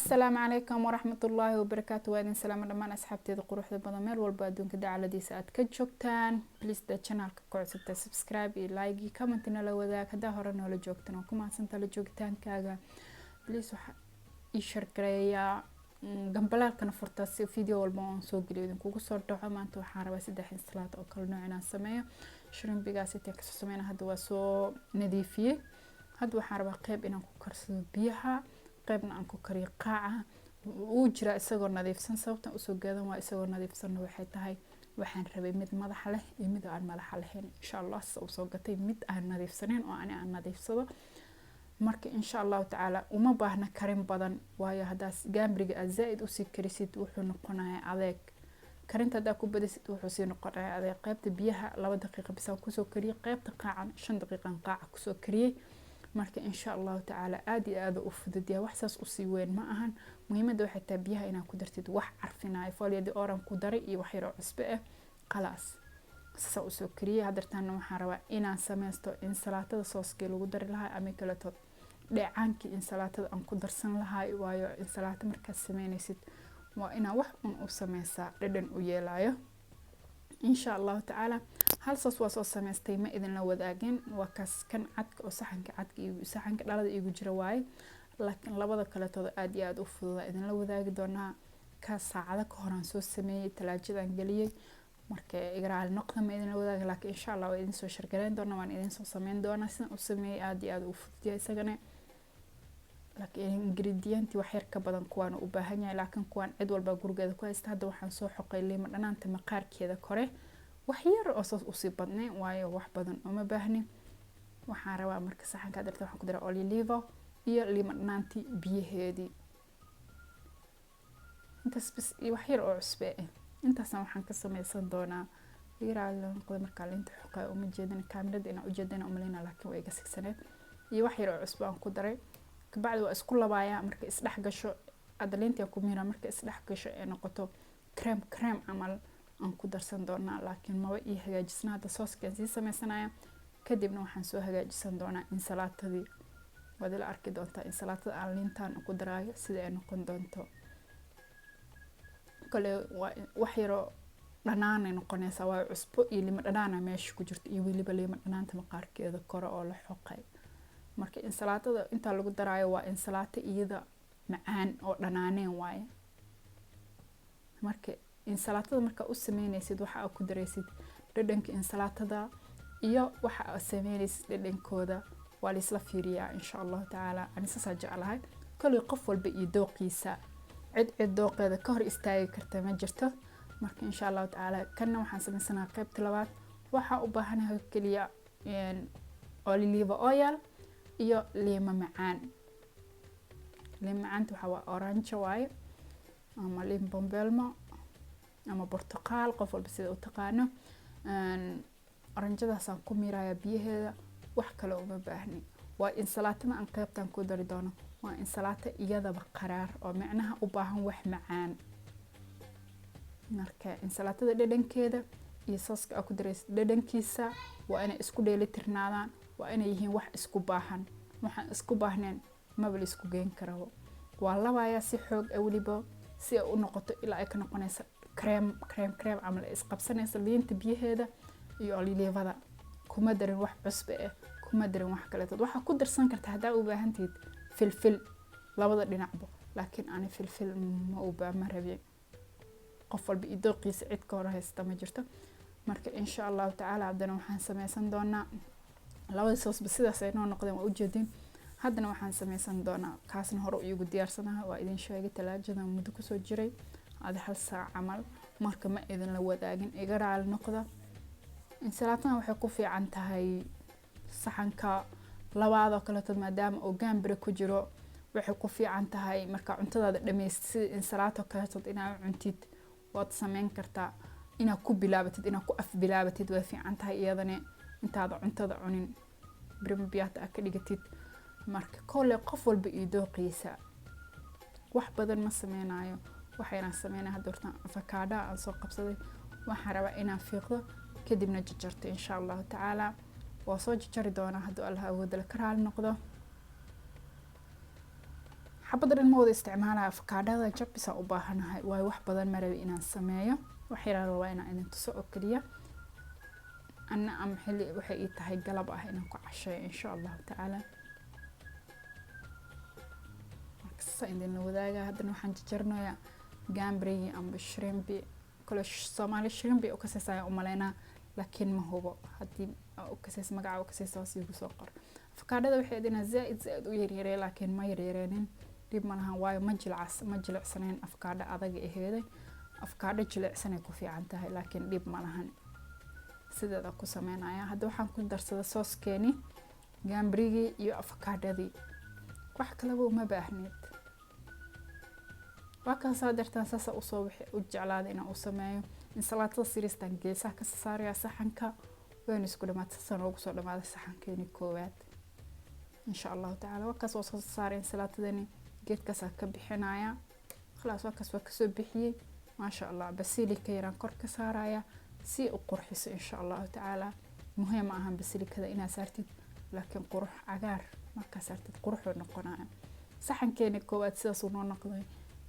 السلام عليكم ورحمة الله وبركاته. وادين سلام دمان أصحابتي قروح بدن meel walba adduunka dacaladiisa aad ka joogtaan. Please da channelka ku cusubta subscribe iyo like iyo comment nala wadaag hadaa hore noola joogtaan oo ku mahadsantahay la joogitaankaaga. Please waxa ii share gareeya gambalaalkana furta si video walba aan soo geliyo idinkugu soo dhaco. maanta waxaan rabaa 3 installaat oo kala nooc inaan sameeyo. shrimpigaas inta ka soo sameeyna hadda waa soo nadiifiyay. hadda waxaan rabaa qayb inaan ku karsado biyaha, qaybna aan ku kariyo qaaca uu jira isagoo nadiifsan. sababta usoo gaadan waa isagoo nadiifsan waxay tahay waxaan rabay mid madax leh iyo mid aan madax lahayn. insha Allah soo gatay mid aan nadiifsaneyn oo aan nadiifsado. marka insha Allah taala uma baahna karin badan waayo hadaas gaambriga aad zaid u sii karisid wuxuu noqonayaa adeeg. karinta hada ku badisid wuxuu sii noqonayaa adeeg. qaybta biyaha 2 daqiiqo bis aan ku soo kariyo, qaybta qaacan 5 daqiiqo aan qaaca ku soo kariyay. marka insha Allah taala aad iyo aad u fududiya wax saas u sii weyn ma ahan. muhiimada waxay tahay biyaha inaad ku dartid wax carfinaayo foliada oran ku daray iyo wax yar oo cusbo ah khalaas soo soo kariyay. hadartaana waxaan rabaa inaan sameysto in salaatada sooska lagu dari lahaa ama kala tood dheecaanki in salaatada aan ku darsan lahaa. waayo in salaata marka sameynaysid waa ina wax u sameysaa dhadhan u yeelayo. insha Allah taala hal saas waa soo sameystay ma idin la wadaagin. waa kaas kan cadka oo saxanka cadka iyo saxanka dhalada igu jira waaye, laakiin labada kale tood aad iyo aad u fudud idin la wadaagi doonaa. ka saacada ka hor aan soo sameeyay talaajadan galiyay marka igraal noqdo ma idin la wadaagi, laakiin insha Allah waa idin soo shargaleen doonaa, waan idin soo sameyn doonaa sidaan u sameeyay aad iyo aad u fudud isagana. laakiin ingredient wax yar ka badan kuwaan u baahan yahay, laakiin kuwaan cid walba gurigeeda ku haysta. hadda waxaan soo xoqay liima dhanaanta maqaarkeeda kore wax yar oo soo u sii badnay waayo wax badan uma baahni. waxaan rabaa marka saxanka darteed waxaan ku daraa olive iyo liima dhanaanti biyaheedii intaas bas iyo wax yar oo cusbo ah. intaasna waxaan ka sameysan doonaa yiraahdo qod marka linta xoqay uma jeedin kaamirada ina u jeedina umalina, laakiin way iga sigsaneed iyo wax yar oo cusbo aan ku daray. kabacdi waa isku labaaya marka isdhex gasho adaliinta ku miira marka isdhex gasho ee noqoto cream amal aan ku darsan doonaa. laakiin ma way hagaajisnaa hada sooskan si sameysanaya kadibna waxaan soo hagaajisan doonaa in salaatadii wada la arki doontaa in salaatada aan lintaan ku daraayo sida ay noqon doonto. kale wax yar oo dhanaan ay noqonaysaa waa cusbo iyo liima dhanaan meesha ku jirto iyo waliba liima dhanaanta maqaarkeeda kore oo la xoqay. marka in salaatada inta lagu daraayo waa in salaata iyada macaan oo dhanaaneen waaye. marka in salaatada marka u sameynaysid waxa aad ku dareysid dhadhanka in salaatada iyo waxa aad sameynaysid dhadhankooda waa la isla fiiriyaa insha Allah taala. ani saasa jeclahay kale qof walba iyo dooqiisa cid dooqeeda ka hor istaagi karta ma jirto. marka insha Allah taala kana waxaan sameysanaa qaybta labaad. waxa u baahanahay kaliya olive oil iyo liima macaan. liima macaanta waxa waa orange waaye ama liin bombelmo ama portugal qof walba sida u taqaano. oranjadaas aan ku miiraya biyaheeda wax kale uma baahni. waa in salaatada aan qaybtan ku dari doono waa in salaata iyadaba qaraar oo macnaha u baahan wax macaan. marka in salaatada dhadhankeeda iyo sooska aad ku dareysid dhadhankiisa waa inay isku dheelitirnaadaan, waa inay yihiin wax isku baahan. waxaan isku baahneen ma bal isku geen karo. waa labaaya si xoog waliba si ay u noqoto ilaa ay ka noqonayso cream amal is qabsanayso liinta biyaheeda iyo olivada. kuma darin wax cusbo ah, kuma darin wax kale. waxa ku darsan karta hadaa u baahanteed filfil labada dhinacba, laakiin aan filfil ma u baahan rabin. qof walba idooqiisa cid ka hor haysta ma jirto. marka insha Allah taala hadana waxaan sameysan doonaa labada soos sidaas ay noo noqdeen waa u jeedin. haddana waxaan sameysan doonaa kaasna hore igu diyaarsanahay waa idin sheegay talaajada muddo ku soo jiray aad hal saac amal. marka ma idin la wadaagin iga raal noqda. in salaatan waxay ku fiican tahay saxanka labaad oo kale maadaama oo gaambire ku jiro waxay ku fiican tahay marka cuntadaada dhameystid in salaato kale inaad cuntid waad sameyn kartaa. inaad ku bilaabatid inaad ku af bilaabatid way fiican tahay iyadana intaada cuntada cunin brimbiyaata ka dhigatid. marka kole qof walba iyo dooqiisa wax badan ma sameynayo. waxayna sameynaa hadurtan avocado aan soo qabsaday waxaan rabaa inaan fiiqdo kadibna jarjarto insha Allah taala. waa soo jarjari doonaa haddii Allah awood la karaal noqdo. xabad dhan ma wada isticmaalaya afakaadhada jabisa u baahanahay waayo wax badan ma rabi inaan sameeyo wax yar waa inaan idin tuso oo kaliya ana am xilli waxay ii tahay galab ah inaan ku casheeyo insha Allah taala marka idin la wadaaga haddana waxaan jarjarnayaa gambri amba shrimpi kala Soomaali shrimpi oo kasaysaa u maleynaa laakiin ma hubo hadii oo kasays magaca oo kasaysaa si ugu soo qor afakaadhada waxay idina zaid u yaryareen laakiin ma yaryareenin dib ma lahan waayo ma jilicsaneen afakaadha adag aheeday afakaadha jilicsan ay ku fiican tahay laakiin dib ma lahan sideeda ku sameynaya hadda waxaan ku darsaday sooskeeni gambrigi iyo afakaadhadii wax kale uma baahneed waxa saadartan saasa u soo wixii u jeclaaday inaan u sameeyo in salaatada siristan geesaha ka saaraya saxanka waan isku dhamaadsan ugu soo dhamaaday saxankeeni koowaad insha Allah taala wakaas oo soo saareen salaatadani geedkaas ka bixinaya خلاص wakaas waa ka soo bixiyay ma sha Allah basilika yaraan kor ka saaraya si u qurxiso insha Allah taala muhiim ah basilikada ina saartid laakiin qurux cagaar marka saartid qurux noqonaya saxankeeni koowaad sidaas uu noqday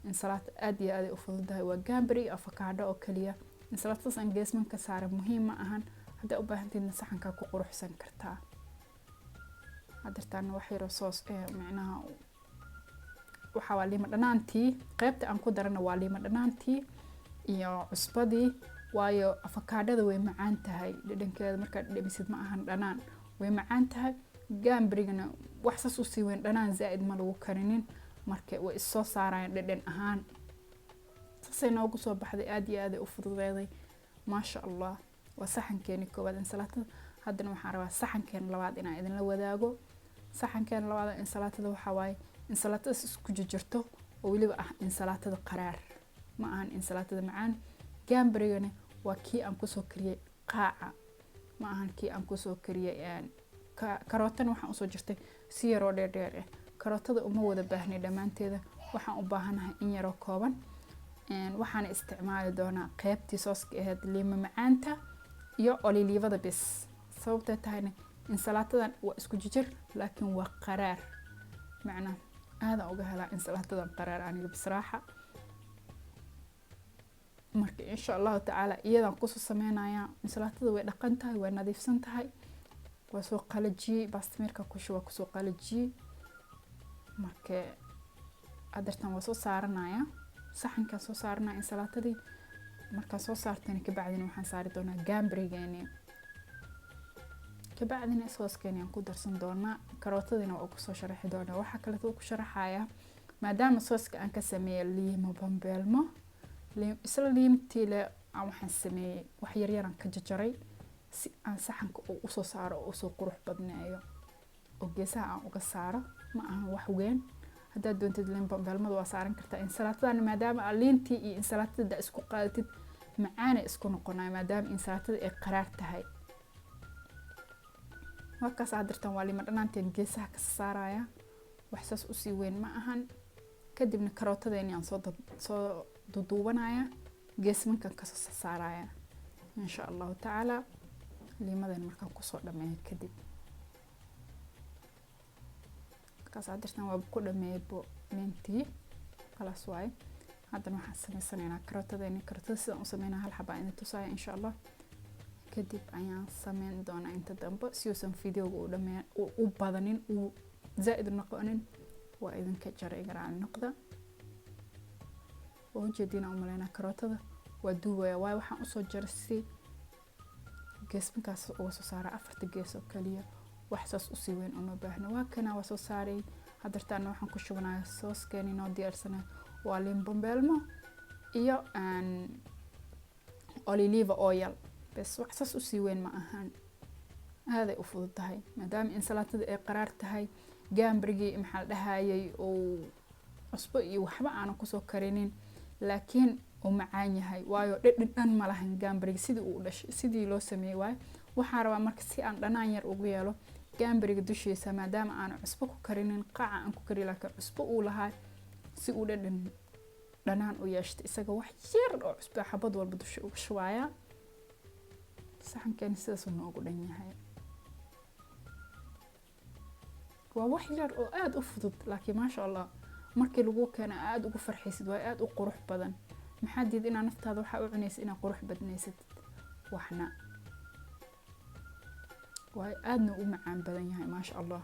in salaat aad iyo aad u fududahay waa gambri afakaadho oo kaliya in salaatadas aan geesman ka saaro muhiim ma ahan hadda u baahantiina saxanka ku quruxsan kartaa hadartaan wax yar oo soos macnaha waxa waa lima dhanaantii qaybta aan ku darana waa lima dhanaantii iyo cusbadii waayo afakaadhada way macaan tahay dhadhankeeda marka dhamisid ma ahan dhanaan way macaan tahay gambrigana wax saas u sii weyn dhanaan zaid ma lagu karinin marka way soo saarayaan dhadhan ahaan saasay noogu soo baxday aad iyo aad u fududeeday ma sha Allah waa saxankeeni koowaad in salaatada haddana waxaan rabaa saxankeena labaad inaan idin la wadaago saxankeena labaad in salaatada waxa waaye in salaatada isku jirto oo waliba ah in salaatada qaraar ma ahan in salaatada macaan gambrigana waa kii aan ku soo kariyay qaaca ma ahan kii aan ku soo kariyay karootana waxaan u soo jirtay si yar oo dheer karootada uma wada baahnay dhamaanteeda waxaan u baahanahay in yar oo kooban waxaan isticmaali doonaa qaybtii sooska ahayd lima macaanta iyo olilivada bis sababta tahayna in salaatadan waa isku jijir laakiin waa qaraar macna aada uga helaa in salaatadan qaraar aniga bisraaxa marka insha Allah taala iyadan ku soo sameynaya in salaatada way dhaqan tahay way nadiifsan tahay waa soo qalaji bastamirka ku soo qalaji marka adartan waa soo saaranaya saxanka soo saaranaya in salaatadii marka soo saartana ka bacdina waxaan saari doonaa gambrigeeni ka bacdina sooskeeni aan ku darsan doonaa karootadina waa ku soo sharaxi doonaa waxa kale oo ku sharaxaya maadaama sooska aan ka sameeyay liimo bambeelmo isla liimtii le aan waxaan sameeyay wax yar yar aan ka jajaray si aan saxanka u soo saaro oo soo qurux badneeyo oo geesaha aan uga saaro ma ahan wax weyn haddaad doontid liin bambeelmada waa saaran kartaa in salaatadan maadaama liintii iyo in salaatada isku qaadatid macaan isku noqonay maadaama in salaatada ay qaraar tahay markaas adartan waa lima dhanaanteen geesaha ka saaraya wax saas u sii weyn ma ahan kadibna karootadeeni aan soo duduubanaya geesmanka ka soo saaraya insha Allah taala limadan markaan ku soo dhameeyo kadib kaasaadirtan waa ku dhameeybo mintii خلاص waay haddana waxaan sameysanaynaa karootada sidaan u sameynaa hal xabaa inta tusaya insha Allah kadib ayaan sameyn doonaa inta dambe si uusan videoga u dhameen u badanin u zaid noqonin waa idinka jaray garaan noqda oo jeedina u maleena karootada waa duubaya waay waxaan u soo jarsay geesmankaas oo soo saara afarta gees oo kaliya wax saas u sii weyn uma baahna waa kana waa soo saaray hadartaan waxaan ku shubanayaa sooskeeni noo diyaarsanay waa liin bambeelmo iyo olive oil bas wax saas u sii weyn ma ahan هذا أفضل تهاي مادام إن سلطة قرار تهاي جامبرجي محل دهاي أو أسبوعي وحبا أنا كسو كرينين لكن ومعاني هاي وايو دن مالهن جامبرجي سيدي لو سمي واي وحاروا مركزي أن دناير أقويالو جامبرجي دوشيسا مادام أنا أسبوع كرينين قاعة أنكو كري لكن أسبوع لهاي سي دن دنان وياشت إساقا وحير أو أسبوع حبض والبدوشي وشوايا saxan kan sidaas uu noogu dhan yahay waa wax yar oo aad u fudud laakiin ma sha Allah markii lagu keeno aad ugu farxaysid waa aad u qurux badan maxaa diid inaa naftaada waxa u cunaysid inaa qurux badnaysatid waxna waa aadna u macaan badan yahay maasha Allah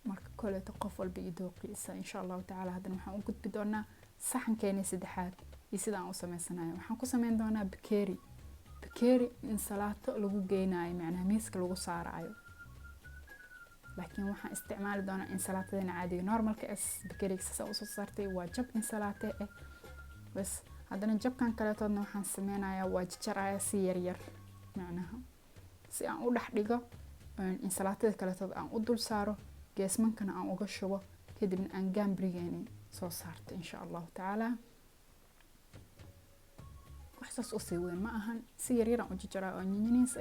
marka koleeto qof walba idooqiisa insha Allah taala hadan waxaan u gudbi doonaa saxankeena saddexaad iyo sida aan u sameysanayo waxaan ku sameyn doonaa bakeeri in salaato lagu geynayo macnaha miiska lagu saarayo laakiin waxaan isticmaali doonaa in salaatadana caadiga normalka bakeeriga soo saartay waa jab in salaate bas hadana jabkan kaleetoodna waxaan sameynayaa waa jaraya si yar macnaha si aan u dhax dhigo in salaatada kaleetood aan u dul saaro geesmankana aan uga shubo kadibna aan gaambrigeeni soo saarto insha Allah taala waxaas u sii weyn ma ahan si yar aan u jaraa oo nyiniis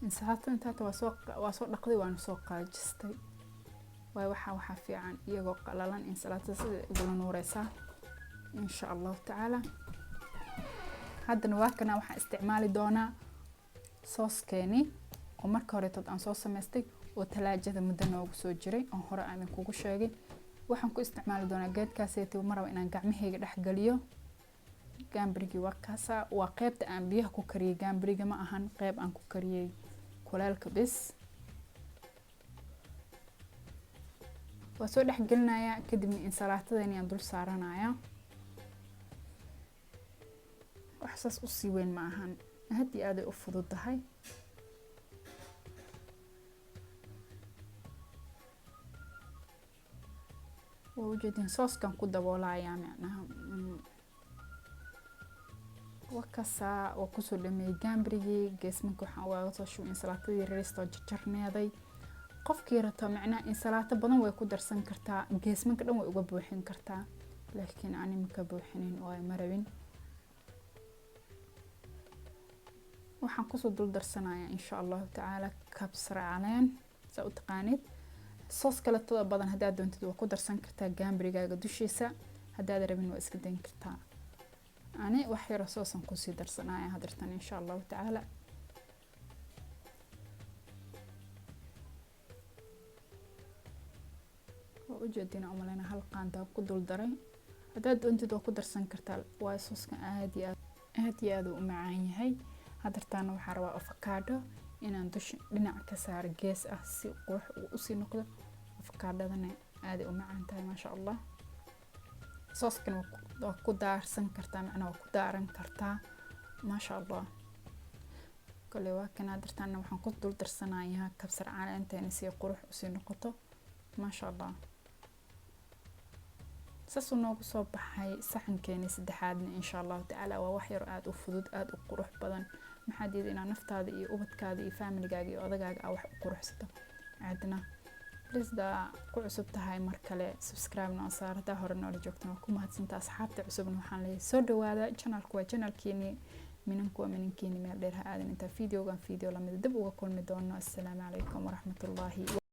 in salaatada inta waa soo dhaqday waan soo qaajistay waxa fiican iyagoo qalalan in salaatada sida ugu nuureysa insha Allah taala hadana waa kana waxaan isticmaali doonaa sooskeeni oo marka hore tood aan soo sameystay oo talaajada muddo noogu soo jiray oo hore aan kugu sheegay waxaan ku isticmaali doonaa geedkaaseetii maraba inaan gacmahayga dhex galiyo gaambrigi waa qaybta aan biyaha ku kariyay gaambriga ma ahan qayb aan ku kariyay kuleelka bis waa soo dhex gelinayaa kadibna in salaatadani aan dul saaranaya waxaas u sii weyn ma ahan hadii aad u fududahay وجدين صوص كان كده ولايا معناها وكسا وكسر لما جامبري جسمك وحاوات شو إن سلطة الريستو جرنيضي قف كيرته معناه إن سلطة بدن ويقدر سنكرتا جسمك لو يقبوحين كرتا لكن أنا مكبوحين واي مربين وحنقص دول درسنايا إن شاء الله تعالى كبسر علين سأتقانيد صوص kala toda badan hadaa doontid waa ku darsan kartaa gaambrigaaga dushiisa hadaa rabin waa iska dayn kartaa ani wax yar soosan ku sii darsanaya hadartan insha Allah taala oo u jeedina umalena hal qaanda ku dul daray hadaa doontid waa ku darsan kartaa waa sooskan aad iyo aad u macaan yahay hadartan waxa rabaa avocado inaan dush dhinac ka saar gees ah si qurux u sii noqdo avocadadana aad u macaan tahay ma sha Allah sooskan waa ku daarsan kartaa macnaha waa ku daaran kartaa ma sha Allah kale waa kana dartaana waxaan ku dul darsanayaa kabsar caleenta si qurux u sii noqoto ma sha Allah saasoo noogu soo baxay saxankeena saddexaadna insha Allah taala waa wax yar aad u fudud aad u qurux badan maxaa diiday inaa naftaada iyo ubadkaada iyo familygaaga iyo odagaaga wax u quruxsato aadna please da ku cusub tahay mar kale subscribe noo saar hadaa hore noola joogtana waa ku mahadsantaa asxaabta cusubna waxaan leeyahay soo dhawaada channelku waa channelkeeni minankeeni meel dheer ha aadan inta video lamid dib uga kulmi doono assalaamu calaykum waraxmatullaahi